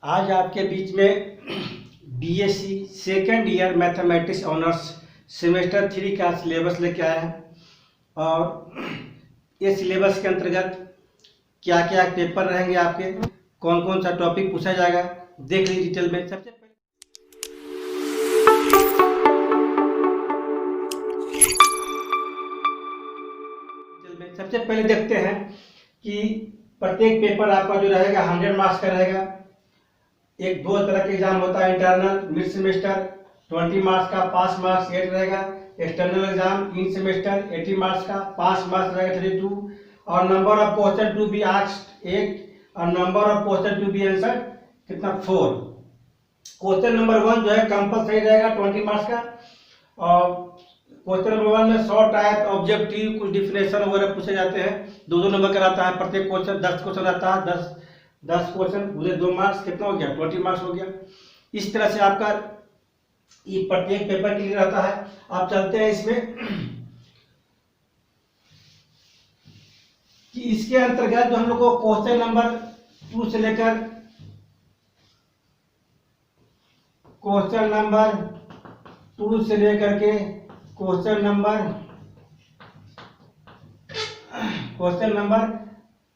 आज आपके बीच में BSc second year mathematics honours semester 3 का सिलेबस लेके आए हैं और ये सिलेबस के अंतर्गत क्या क्या पेपर रहेंगे, आपके कौन कौन सा टॉपिक पूछा जाएगा देख लीजिए डिटेल में। सबसे पहले देखते हैं कि प्रत्येक पेपर आपका जो रहेगा 100 मार्क्स का रहेगा। एक दो तरह के एग्जाम होता है, इंटरनल मिड सेमेस्टर 20 मार्क्स का, पास मार्क्स 8 रहेगा। External exam in semester 80 marks का, पास मार्क्स रहेगा 32 और number of question to be asked 8 और number of question to be answered कितना 4। क्वेश्चन नंबर 1 जो है कंपलसरी रहेगा 20 मार्क्स का और क्वेश्चन नंबर 1 में शॉर्ट टाइप ऑब्जेक्टिव कुछ डिफिनेशन वगैरह पूछे जाते हैं। 2-2 नंबर का रहता है प्रत्येक क्वेश्चन, 10 क्वेश्चन रहता है, 10 क्वेश्चन पूरे 2 मार्क्स कितना हो गया 20 मार्क्स हो गया। इस तरह से आपका ये प्रत्येक पेपर के लिए रहता है। आप चलते हैं इसमें कि इसके अंतर्गत जो हम लोग को क्वेश्चन नंबर 2 से लेकर क्वेश्चन नंबर 2 से लेकर के क्वेश्चन नंबर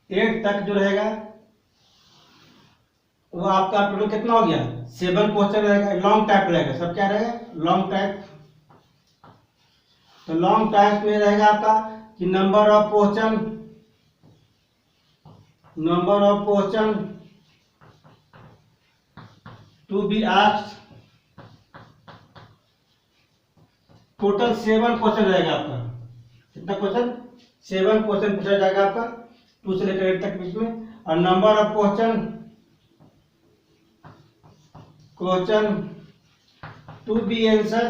8 तक जो रहेगा वो आपका टोटल कितना हो गया 7 क्वेश्चन रहेगा। लॉन्ग टाइप रहेगा, सब क्या रहेगा लॉन्ग टाइप। तो लॉन्ग टाइप में रहेगा आपका कि number of question to be asked, total 7 question रहेगा आपका। कितना क्वेश्चन 7 क्वेश्चन पूछा जाएगा आपका 2 से लेकर 8 तक बीच में। और number of question to be answer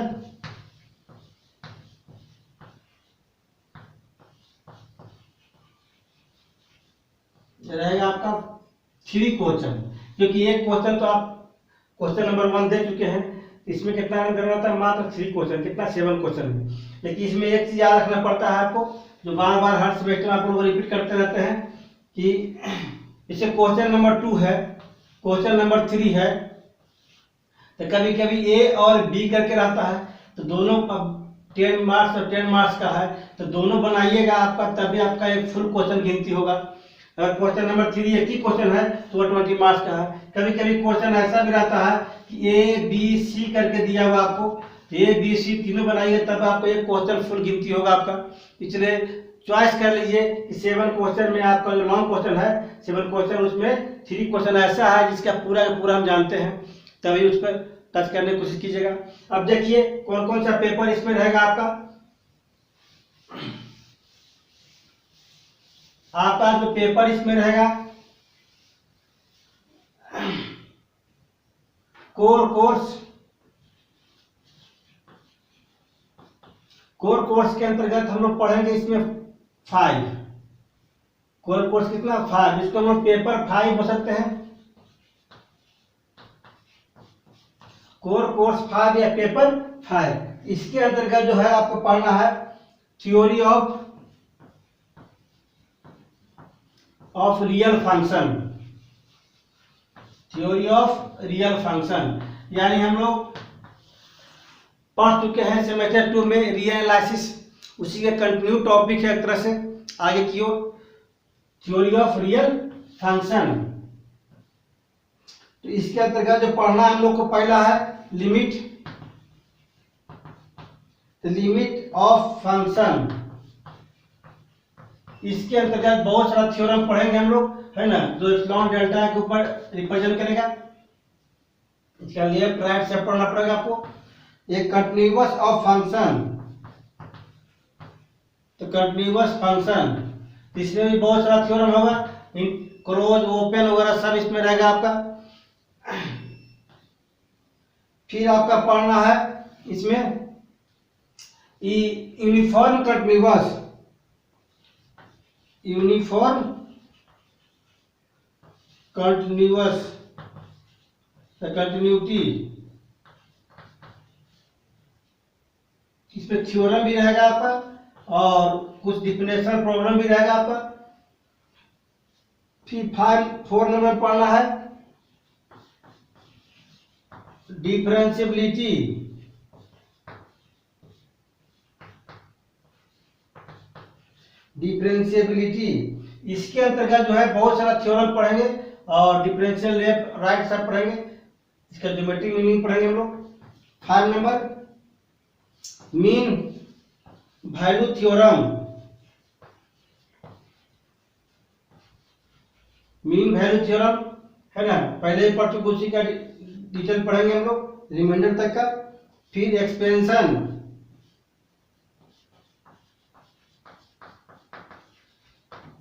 रहेगा आपका 3 क्वेश्चन, क्योंकि एक क्वेश्चन तो आप क्वेश्चन नंबर 1 दे चुके हैं। इसमें कितना आंसर करना होता है मात्र 3 क्वेश्चन, कितना 7 क्वेश्चन में। लेकिन इसमें एक चीज याद रखना पड़ता है आपको, जो बार बार हर सेमेस्टर में आप लोग रिपीट करते रहते हैं कि जैसे क्वेश्चन नंबर 2 है, क्वेश्चन नंबर 3 है, तो कभी कभी ए और बी करके रहता है, तो दोनों अब 10 मार्क्स और 10 मार्क्स का है तो दोनों बनाइएगा आपका, तभी आपका एक फुल क्वेश्चन गिनती होगा। अगर क्वेश्चन नंबर 3 एक ही क्वेश्चन है तो वो 20 मार्क्स का है। कभी कभी क्वेश्चन ऐसा भी रहता है कि ए बी सी करके दिया हुआ आपको, ए बी सी तीनों बनाइए तब आपको एक क्वेश्चन फुल गिनती होगा आपका। इसलिए चॉइस कर लीजिए कि 7 क्वेश्चन में आपका जो लॉन्ग क्वेश्चन है 7 क्वेश्चन, उसमें 3 क्वेश्चन ऐसा है जिसका पूरा का पूरा हम जानते हैं, तभी उस पर टच करने की कोशिश कीजिएगा। अब देखिए कौन कौन सा पेपर इसमें रहेगा आपका जो पेपर इसमें रहेगा कोर कोर्स के अंतर्गत हम लोग पढ़ेंगे इसमें 5 कोर कोर्स कितना 5, इसको हम लोग पेपर 5 बोल सकते हैं। कोर कोर्स 5 या पेपर 5। इसके अंतर्गत जो है आपको पढ़ना है थ्योरी ऑफ रियल फंक्शन, यानी हम लोग पढ़ चुके हैं सेमेस्टर 2 में रियल एनालिसिस, उसी के कंटिन्यू टॉपिक है एक तरह से आगे की ओर थ्योरी ऑफ रियल फंक्शन। तो इसके अंतर्गत जो पढ़ना है हम लोग को पहला है लिमिट ऑफ फंक्शन। इसके अंतर्गत बहुत सारा थ्योरम पढ़ेंगे हम लोग, है ना, जो एप्सिलॉन डेल्टा के ऊपर रिप्रेजेंट करेगा। इसका लेफ्ट राइट से पढ़ना पड़ेगा आपको। एक कंटिन्यूअस ऑफ फंक्शन, तो कंटिन्यूअस फंक्शन इसमें भी बहुत सारा थ्योरम होगा, क्लोज ओपन वगैरह सब इसमें रहेगा आपका। फिर आपका पढ़ना है इसमें यूनिफॉर्म कंटिन्यूटी, इसमें थ्योरम भी रहेगा आपका और कुछ डिफिनेशन प्रॉब्लम भी रहेगा आपका। फिर 4 नंबर पढ़ना है डिफरेंशिएबिलिटी, डिफरेंशिएबिलिटी इसके अंतर्गत जो है बहुत सारा थ्योरम पढ़ेंगे और डिफरेंशियल लेफ्ट राइट सब पढ़ेंगे, इसका ज्योमेट्रिक मीनिंग पढ़ेंगे हम लोग। 5 number mean value theorem, mean value theorem है ना, पहले ही पढ़ चुके, उसी का डिटेल पढ़ेंगे हम लोग रिमाइंडर तक का। फिर एक्सपेंशन,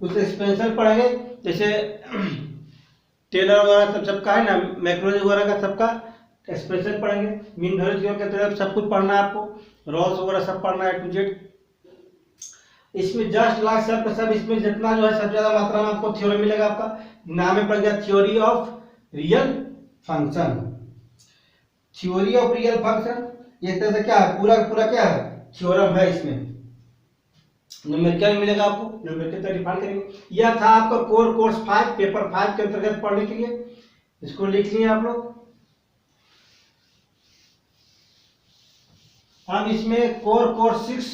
कुछ एक्सपेंशन पढ़ेंगे, जैसे टेलर वगैरह सब सबका है ना, मैक्रोज वगैरह का सबका एक्सपेंशन पढ़ेंगे। मीन वैल्यू थ्योरम के तहत सब कुछ पढ़ना है आपको, रॉल्स वगैरह सब पढ़ना है टू जेड। इसमें जस्ट लास्ट सब इसमें जितना जो है सबसे ज्यादा मात्रा में आपको थ्योरम मिलेगा। आपका नाम में पड़ गया theory of real function, theory of real function, ये तरह से क्या है, पूरा पूरा क्या है, थ्योरम है। इसमें न्यूमेरिकल मिलेगा आपको, न्यूमेरिकल तो डिफाइन करेंगे। यह था आपका कोर कोर्स 5 पेपर 5 के अंतर्गत पढ़ने के लिए, इसको लिख लिए आप लोग। अब इसमें कोर कोर्स 6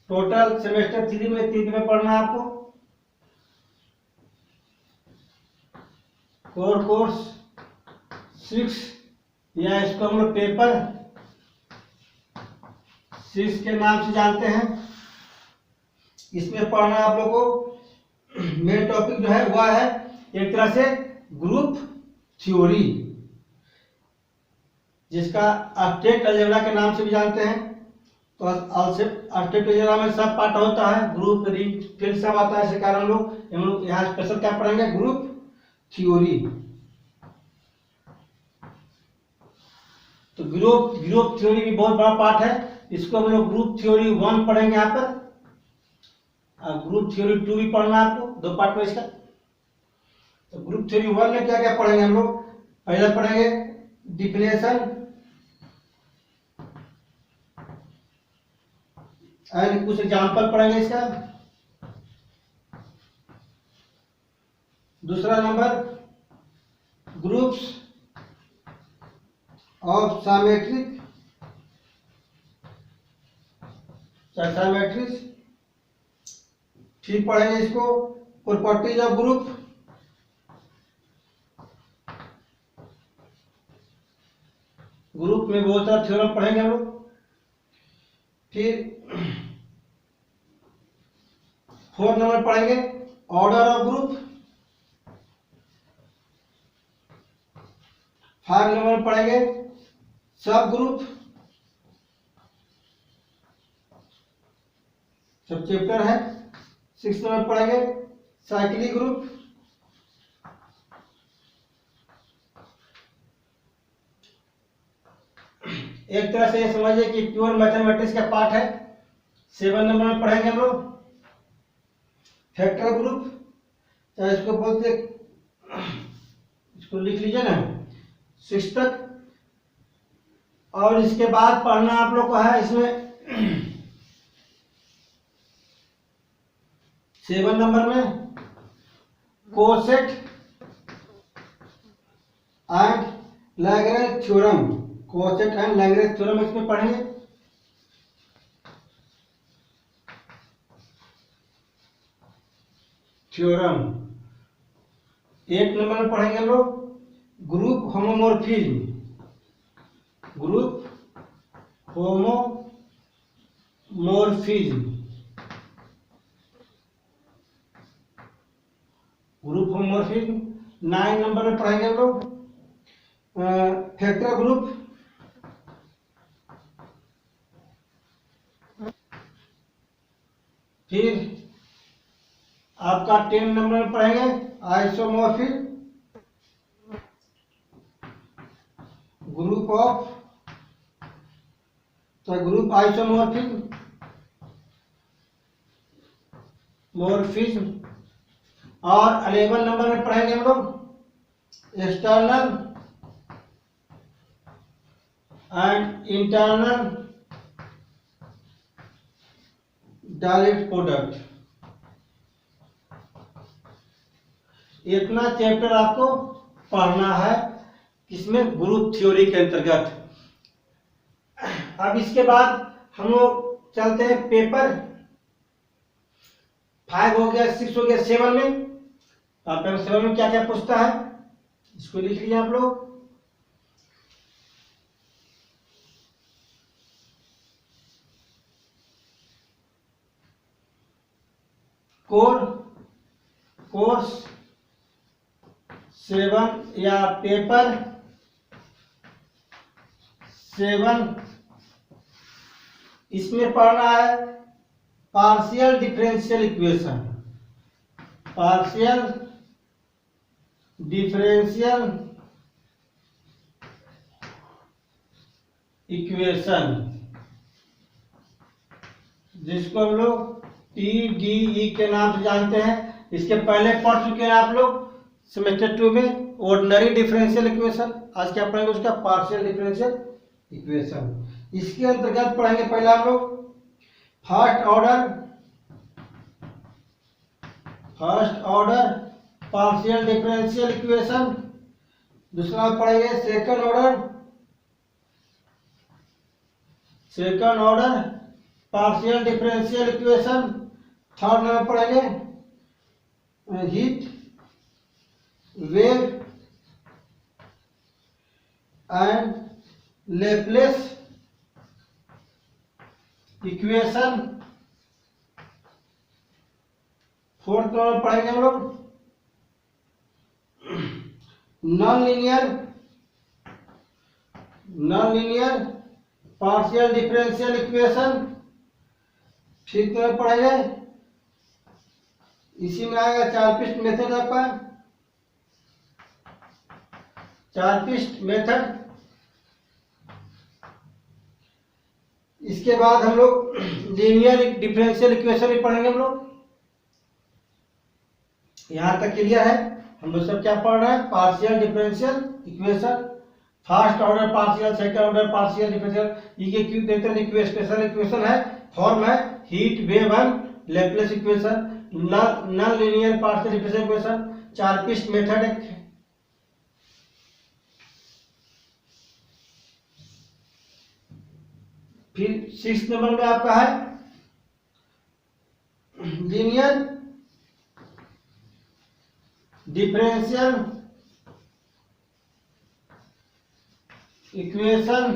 टोटल सेमेस्टर 3 में 3 में पढ़ना है आपको। कोर कोर्स 6 या इसको हम लोग पेपर 6 के नाम से जानते हैं। इसमें पढ़ना आप लोग को मेन टॉपिक जो है वह है एक तरह से ग्रुप थ्योरी, जिसका ऑब्जेक्ट अलजेब्रा के नाम से भी जानते हैं। तो ऑब्जेक्ट अलजेब्रा में सब पार्ट होता है, ग्रुप रिंग फील्ड सब आता है, इसी कारण हम लोग यहाँ स्पेशल क्या पढ़ेंगे, ग्रुप थ्योरी। तो ग्रुप थ्योरी भी बहुत बड़ा पार्ट है, इसको हम लोग ग्रुप थ्योरी 1 पढ़ेंगे यहाँ पर, और ग्रुप थ्योरी 2 भी पढ़ना है आपको, 2 पार्ट में इसका। तो ग्रुप थ्योरी 1 में क्या क्या पढ़ेंगे हम लोग, पहले पढ़ेंगे डिफिनेशन एंड कुछ एग्जाम्पल पढ़ेंगे इसका। दूसरा नंबर ग्रुप्स ऑफ साइमेट्रिक साइमेट्रिक्स, फिर पढ़ेंगे इसको प्रॉपर्टीज ऑफ ग्रुप, ग्रुप में बहुत सारा थ्योरम पढ़ेंगे हम लोग। फिर 4 नंबर पढ़ेंगे ऑर्डर ऑफ ग्रुप, 5 नंबर पढ़ेंगे सब ग्रुप, सब चैप्टर है। 6 नंबर पढ़ेंगे साइक्लिक ग्रुप, एक तरह से ये समझिए कि प्योर मैथमेटिक्स का पार्ट है। 7 नंबर में पढ़ेंगे हम लोग फैक्टर ग्रुप, चाहे इसको बोलते, इसको लिख लीजिए ना 6 तक। और इसके बाद पढ़ना आप लोग को है इसमें 7 नंबर में coset and Lagrange theorem, coset and Lagrange theorem इसमें पढ़ेंगे। थ्योरम 8 नंबर में पढ़ेंगे हम लोग group homomorphism, group homomorphism, group homomorphism. 9 number में पढ़ेंगे हम लोग फैक्टर ग्रुप, फिर आपका 10 नंबर में पढ़ेंगे आइसोमॉर्फिक ग्रुप ऑफ, तो ग्रुप आइसोमॉर्फिक मॉर्फिज्म। और 11 नंबर में पढ़ेंगे हम लोग external and internal direct product. इतना चैप्टर आपको पढ़ना है, किसमें, ग्रुप थ्योरी के अंतर्गत। अब इसके बाद हम लोग चलते हैं पेपर 5 हो गया, 6 हो गया, 7 में। अब पेपर 7 में क्या क्या पूछता है इसको लिख लिया आप लोग। कोर्स 7 या पेपर 7, इसमें पढ़ना है partial differential equation, partial differential equation, जिसको हम लोग TDE के नाम से जानते हैं। इसके पहले पढ़ चुके हैं आप लोग सेमेस्टर 2 में ऑर्डिनरी डिफरेंशियल इक्वेशन। आज क्या पढ़ेंगे, उसका पार्शियल डिफरेंशियल इक्वेशन। इसके अंतर्गत पढ़ेंगे पहला हम लोग first order partial differential equation. दूसरा पढ़ेंगे second order partial differential equation. Third number पढ़ेंगे heat wave and Laplace equation. Fourth number पढ़ेंगे हम लोग non linear partial differential equation. Fifth number पढ़ेंगे, इसी में आएगा चारपिस्ट मेथड, आपका चारपिस्ट मेथड। इसके बाद हम लोग लीनियर डिफरेंशियल इक्वेशन भी पढ़ेंगे हम लोग। यहां तक क्लियर है। हम लोग सब क्या पढ़ रहे हैं, partial differential equation, first order partial, second order partial differential. ये क्यों देते हैं, स्पेशल इक्वेशन है, फॉर्म है heat wave and Laplace equation, non linear partial differential equation, Charpit's method है। फिर 6 नंबर में आपका है लीनियर डिफरेंशियल इक्वेशन।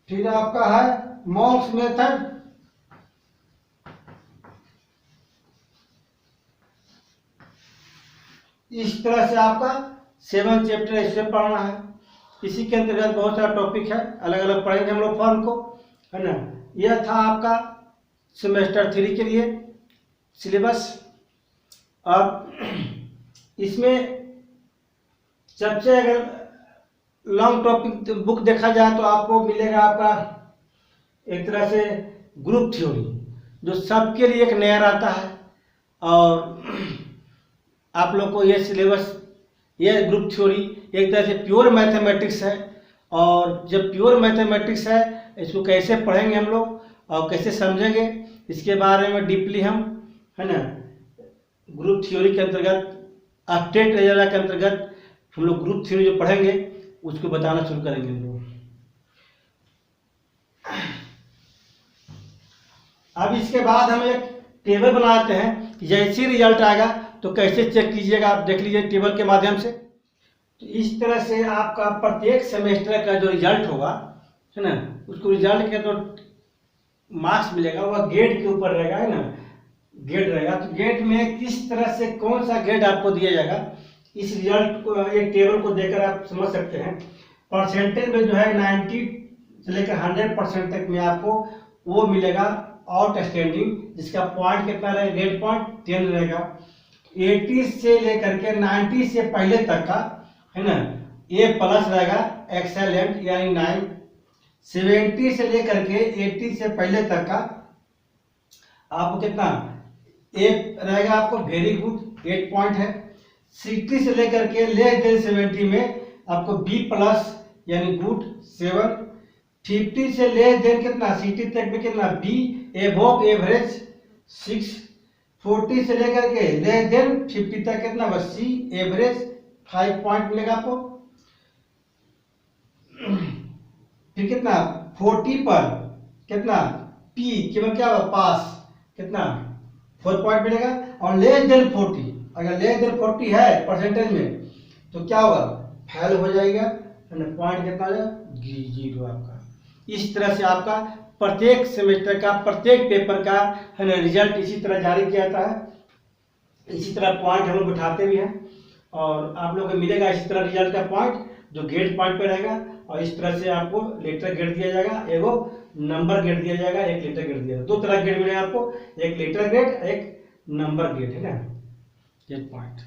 फिर आपका है मॉक्स मेथड। इस तरह से आपका 7 चैप्टर इसमें पढ़ना है। इसी के अंतर्गत बहुत सारा टॉपिक है, अलग अलग पढ़ेंगे हम लोग फॉर्म को, है ना। यह था आपका सेमेस्टर 3 के लिए सिलेबस। अब इसमें सबसे अगर लॉन्ग टॉपिक बुक देखा जाए तो आपको मिलेगा आपका एक तरह से ग्रुप थ्योरी, जो सबके लिए एक नया रहता है। और आप लोग को ये सिलेबस, ये ग्रुप थ्योरी एक तरह से प्योर मैथमेटिक्स है। और जब प्योर मैथमेटिक्स है, इसको कैसे पढ़ेंगे हम लोग और कैसे समझेंगे, इसके बारे में डीपली हम, है ना, ग्रुप थ्योरी के अंतर्गत, स्टेट एजेंडा के अंतर्गत हम लोग ग्रुप थ्योरी जो पढ़ेंगे उसको बताना शुरू करेंगे हम लोग। अब इसके बाद हम एक टेबल बनाते हैं कि जैसे रिजल्ट आएगा तो कैसे चेक कीजिएगा, आप देख लीजिए टेबल के माध्यम से। तो इस तरह से आपका प्रत्येक सेमेस्टर का जो रिजल्ट होगा, है ना, उसको रिजल्ट के तो मार्क्स मिलेगा, वह ग्रेड के ऊपर रहेगा, है ना, ग्रेड रहेगा। तो ग्रेड में किस तरह से कौन सा ग्रेड आपको दिया जाएगा, इस रिजल्ट को, एक टेबल को देखकर आप समझ सकते हैं। परसेंटेज में जो है 90 से लेकर 100% तक में आपको वो मिलेगा आउटस्टैंडिंग, जिसका पॉइंट कितना रहेगा, ग्रेड पॉइंट 10 रहेगा। 80 से लेकर के 90 से पहले तक का, है ना, A+ रहेगा, एक्सेलेंट यानी 9। 70 से लेकर के 80 से पहले तक का आपको कितना A रहेगा, आपको वेरी गुड 8 पॉइंट है। 60 से लेकर के लेस देन 70 में आपको B+ यानी गुड 7। 50 से लेस देन कितना 60 तक में कितना B एवरेज 6। 40 से लेकर के लेस देन 50 तक कितना होगा, सी एवरेज 5 पॉइंट मिलेगा आपको। फिर कितना 40 पर कितना पी केवल क्या होगा, पास कितना 4 पॉइंट मिलेगा। और लेस देन 40, अगर लेस देन 40 है परसेंटेज में तो क्या होगा, फेल हो जाएगा, पॉइंट कितना हो जाएगा, 0 आपका। इस तरह से आपका प्रत्येक सेमेस्टर का प्रत्येक पेपर का है ना रिजल्ट इसी तरह जारी किया जाता है। इसी तरह पॉइंट हम लोग उठाते भी हैं और आप लोग को मिलेगा इसी तरह रिजल्ट का पॉइंट जो ग्रेड पॉइंट पे रहेगा। और इस तरह से आपको लेटर ग्रेड दिया जाएगा, एगो नंबर ग्रेड दिया जाएगा, एक लेटर ग्रेड दिया जाएगा। दो तरह ग्रेड मिलेगा आपको, एक लेटर ग्रेड, एक नंबर ग्रेड, है ना, 8 पॉइंट।